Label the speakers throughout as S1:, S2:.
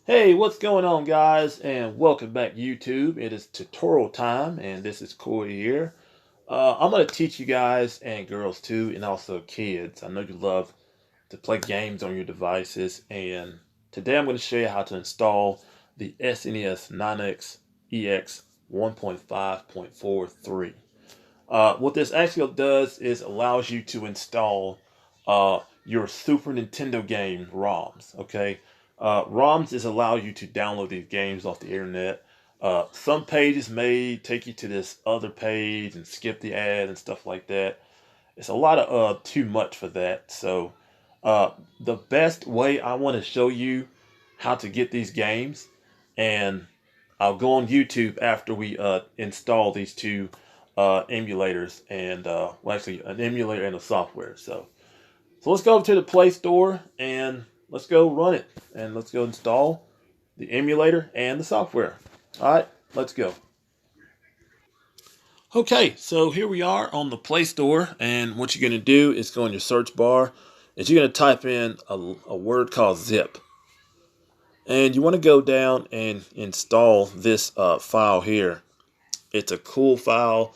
S1: Hey, what's going on, guys? And welcome back, YouTube. It is tutorial time, and this is Corey here. I'm going to teach you guys, and girls too, and also kids. I know you love to play games on your devices, and today I'm going to show you how to install the SNES 9X EX 1.5.43. What this actually does is allows you to install your Super Nintendo game ROMs. Okay, ROMs is allow you to download these games off the internet. Some pages may take you to this other page and skip the ad and stuff like that. It's a lot of too much for that. So the best way I want to show you how to get these games, and I'll go on YouTube after we install these two emulators and well, actually an emulator and a software. So let's go over to the Play Store and let's go run it and let's go install the emulator and the software. All right, let's go. Okay, so here we are on the Play Store, and what you're going to do is go in your search bar and you're going to type in a word called zip. And you want to go down and install this file here. It's a cool file.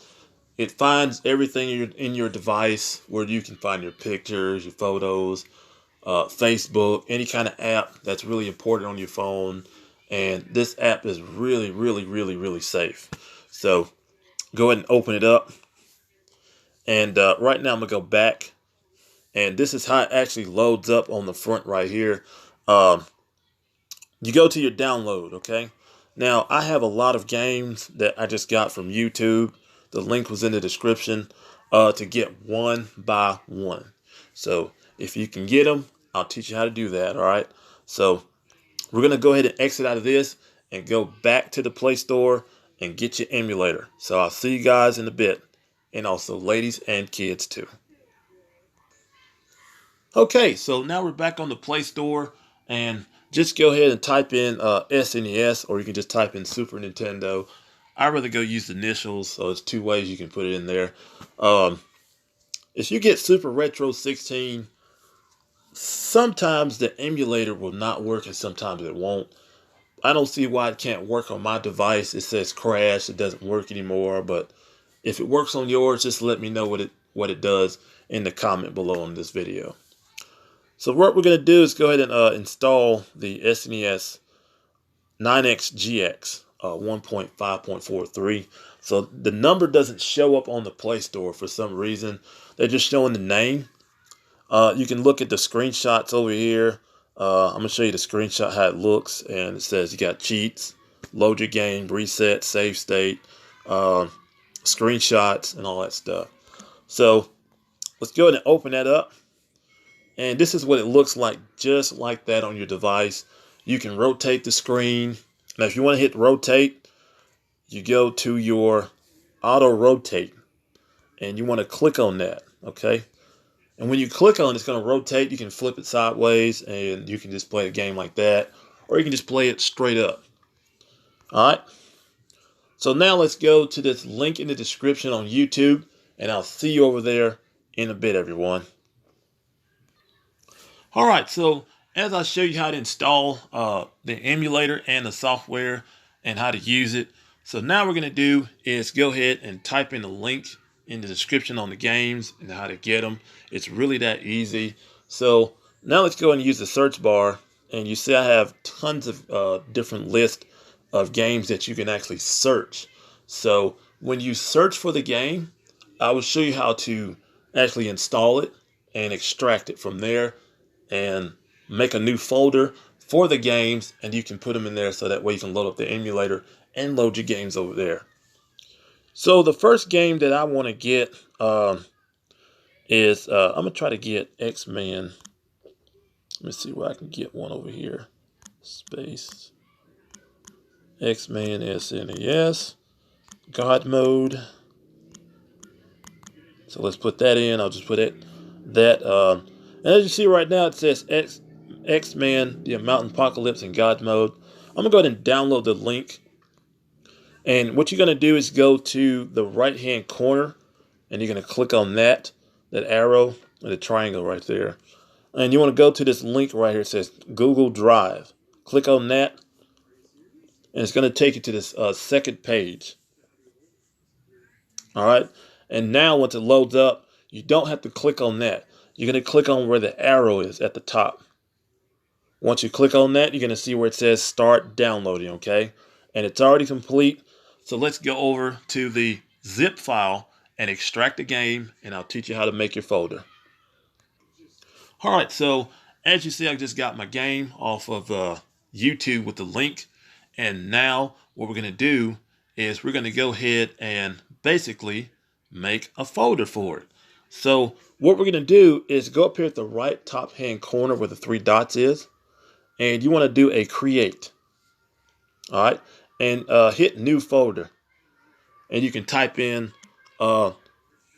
S1: It finds everything in your device where you can find your pictures, your photos, Facebook, any kind of app that's really important on your phone. And this app is really, really, really, really safe. So go ahead and open it up. And right now I'm going to go back. And this is how it actually loads up on the front right here. You go to your download, okay? Now, I have a lot of games that I just got from YouTube. The link was in the description to get one by one. So if you can get them, I'll teach you how to do that, all right? So we're going to go ahead and exit out of this and go back to the Play Store and get your emulator. So I'll see you guys in a bit, and also ladies and kids too. Okay, so now we're back on the Play Store, and just go ahead and type in SNES, or you can just type in Super Nintendo. I'd rather go use the initials, so there's two ways you can put it in there. If you get Super Retro 16, sometimes the emulator will not work and sometimes it won't. I don't see why it can't work on my device. It says crash, it doesn't work anymore, but if it works on yours, just let me know what it does in the comment below on this video. So what we're going to do is go ahead and install the SNES 9X GX 1.5.43. So the number doesn't show up on the Play Store for some reason. They're just showing the name. You can look at the screenshots over here. I'm going to show you the screenshot, how it looks. And it says you got cheats, load your game, reset, save state, screenshots, and all that stuff. So let's go ahead and open that up. And this is what it looks like, just like that on your device. You can rotate the screen. Now, if you want to hit rotate, you go to your auto rotate, and you want to click on that, okay? And when you click on it, it's going to rotate. You can flip it sideways, and you can just play the game like that, or you can just play it straight up. All right? So now let's go to this link in the description on YouTube, and I'll see you over there in a bit, everyone. All right, so as I show you how to install the emulator and the software and how to use it, so now we're going to do is go ahead and type in the link in the description on the games and how to get them. It's really that easy. So now let's go and use the search bar, and you see I have tons of different lists of games that you can actually search. So when you search for the game, I will show you how to actually install it and extract it from there and make a new folder for the games, and you can put them in there so that way you can load up the emulator and load your games over there. So the first game that I want to get is I'm gonna try to get X-Men. Let me see where I can get one over here. Space X-Men SNES God mode. So let's put that in. I'll just put that. And as you see right now, it says X-Men, the Mountain Apocalypse in God mode. I'm going to go ahead and download the link. And what you're going to do is go to the right-hand corner, and you're going to click on that arrow, and the triangle right there. And you want to go to this link right here. It says Google Drive. Click on that, and it's going to take you to this second page. All right, and now once it loads up, you don't have to click on that. You're going to click on where the arrow is at the top. Once you click on that, you're going to see where it says start downloading, okay? And it's already complete. So let's go over to the zip file and extract the game, and I'll teach you how to make your folder. All right, so as you see, I just got my game off of YouTube with the link. And now what we're going to do is we're going to go ahead and basically make a folder for it. So what we're going to do is go up here at the right top hand corner where the three dots is. And you want to do a create. All right. And hit new folder. And you can type in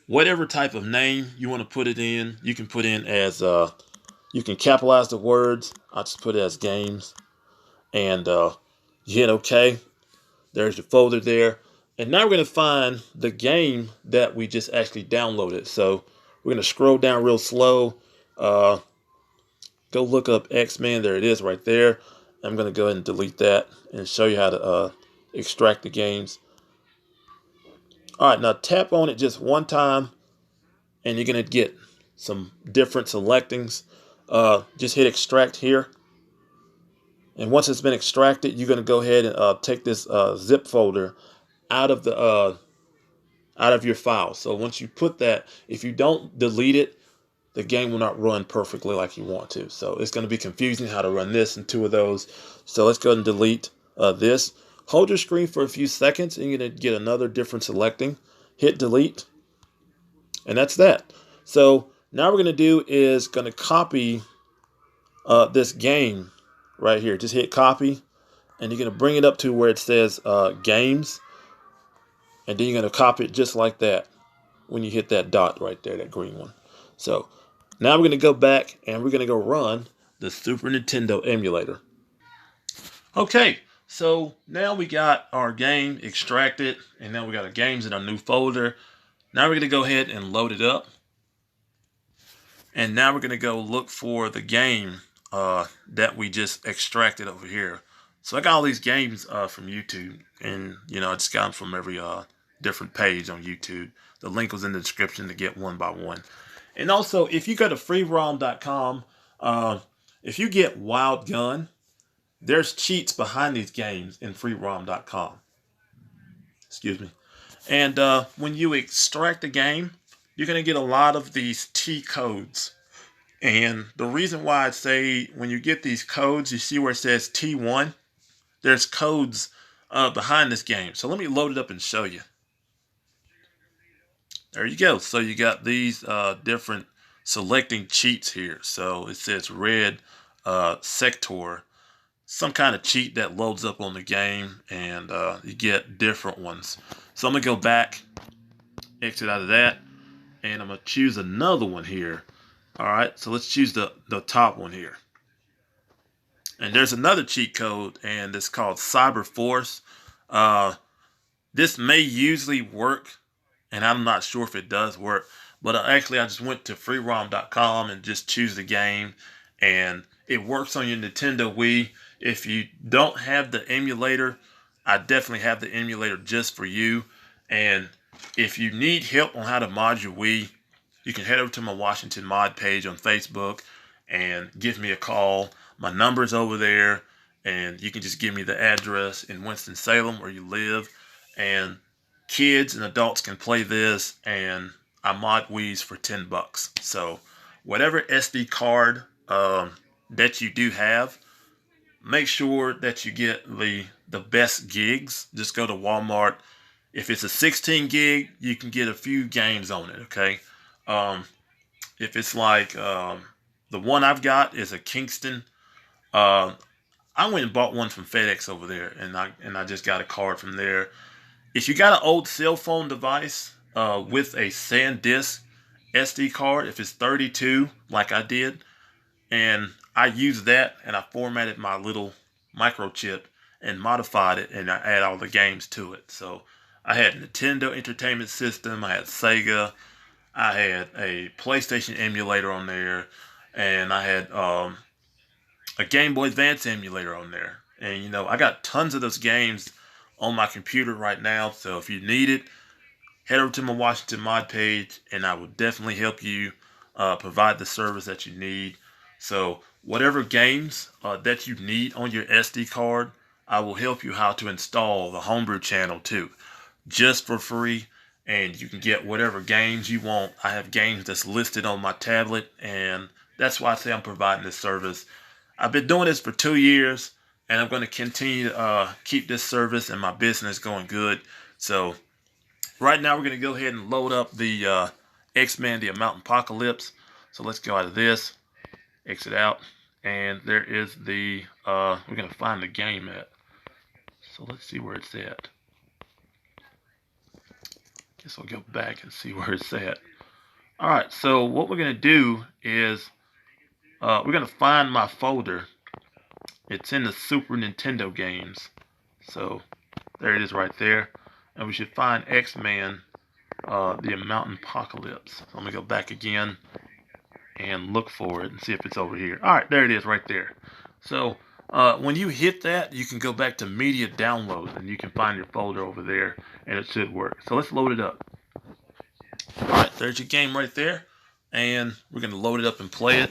S1: whatever type of name you want to put it in. You can put in as, you can capitalize the words. I'll just put it as games. And you hit OK. There's your folder there. And now we're going to find the game that we just actually downloaded. So we're going to scroll down real slow. Go look up X-Men. There it is right there. I'm going to go ahead and delete that and show you how to extract the games. All right, now tap on it just one time, and you're going to get some different selectings. Just hit extract here. And once it's been extracted, you're going to go ahead and take this zip folder out of the out of your file. So once you put that, if you don't delete it, the game will not run perfectly like you want to. So it's going to be confusing how to run this and two of those. So let's go ahead and delete this. Hold your screen for a few seconds and you're going to get another different selecting. Hit delete. And that's that. So now we're going to do is going to copy this game right here. Just hit copy. And you're going to bring it up to where it says games. And then you're going to copy it just like that when you hit that dot right there, that green one. So now we're going to go back and we're going to go run the Super Nintendo emulator. Okay, so now we got our game extracted, and now we got our games in our new folder. Now we're going to go ahead and load it up. And now we're going to go look for the game that we just extracted over here. So I got all these games from YouTube, and I just got them from every different page on YouTube. The link was in the description to get one by one. And also, if you go to freerom.com, if you get Wild Gun, there's cheats behind these games in freerom.com. Excuse me. And when you extract a game, you're going to get a lot of these T codes. And the reason why I'd say when you get these codes, you see where it says T1, there's codes behind this game. So let me load it up and show you. There you go. So you got these different selecting cheats here. So it says red sector, some kind of cheat that loads up on the game, and you get different ones. So I'm going to go back, exit out of that, and I'm going to choose another one here. All right, so let's choose the top one here. And there's another cheat code, and it's called Cyber Force. This may usually work, and I'm not sure if it does work, but actually I just went to freerom.com and just choose the game, and it works on your Nintendo Wii. If you don't have the emulator, I definitely have the emulator just for you. And if you need help on how to mod your Wii, you can head over to my Washington mod page on Facebook and give me a call. My number's over there, and you can just give me the address in Winston-Salem where you live, and kids and adults can play this, and I mod Wii's for $10. So whatever SD card that you do have, make sure that you get the best gigs. Just go to Walmart. If it's a 16 gig, you can get a few games on it, okay? If it's like the one I've got is a Kingston. I went and bought one from FedEx over there, and I just got a card from there. If you got an old cell phone device with a SanDisk SD card, if it's 32 like I did, and I used that and I formatted my little microchip and modified it, and I add all the games to it. So I had Nintendo Entertainment System, I had Sega, I had a PlayStation emulator on there, and I had a Game Boy Advance emulator on there. And you know, I got tons of those games on my computer right now. So if you need it, head over to my Washington mod page, and I will definitely help you provide the service that you need. So whatever games that you need on your SD card, I will help you how to install the homebrew channel too, just for free. And you can get whatever games you want. I have games that's listed on my tablet, and that's why I say I'm providing this service. I've been doing this for 2 years, and I'm going to continue to keep this service and my business going good. So right now we're going to go ahead and load up the X-Men, the Mountain Apocalypse. So let's go out of this, exit out, and there is the, we're going to find the game at. So let's see where it's at. Guess I'll go back and see where it's at. Alright, so what we're going to do is we're going to find my folder. It's in the Super Nintendo games. So there it is right there. And we should find X-Men, the Mountain Apocalypse. So I'm going to go back again and look for it and see if it's over here. Alright, there it is right there. So when you hit that, you can go back to Media Downloads and you can find your folder over there, and it should work. So let's load it up. Alright, there's your game right there. And we're going to load it up and play it.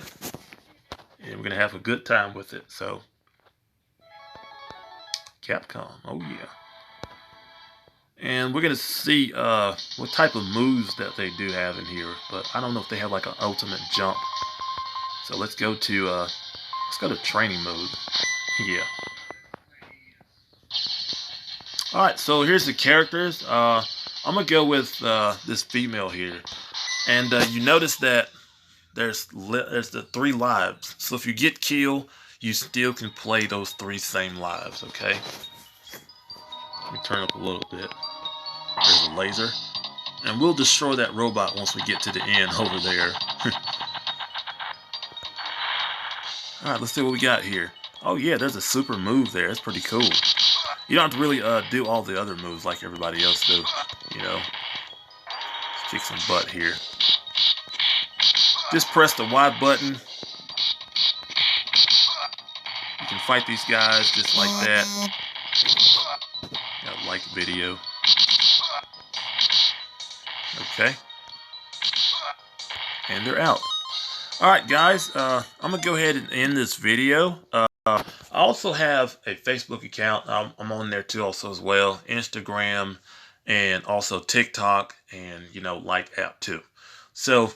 S1: And we're going to have a good time with it. So, Capcom, oh yeah. And we're going to see what type of moves that they do have in here. But I don't know if they have like an ultimate jump. So let's go to training mode. Yeah. Alright, so here's the characters. I'm going to go with this female here. And you notice that there's the 3 lives. So if you get killed, you still can play those 3 same lives, okay? Let me turn up a little bit. There's a laser. And we'll destroy that robot once we get to the end over there. Alright, let's see what we got here. Oh yeah, there's a super move there. It's pretty cool. You don't have to really do all the other moves like everybody else do. You know. Let's kick some butt here. Just press the Y button. You can fight these guys just like that. Got a like video. Okay. And they're out. Alright guys, I'm going to go ahead and end this video. I also have a Facebook account. I'm on there too also as well. Instagram and also TikTok and, you know, like app too. So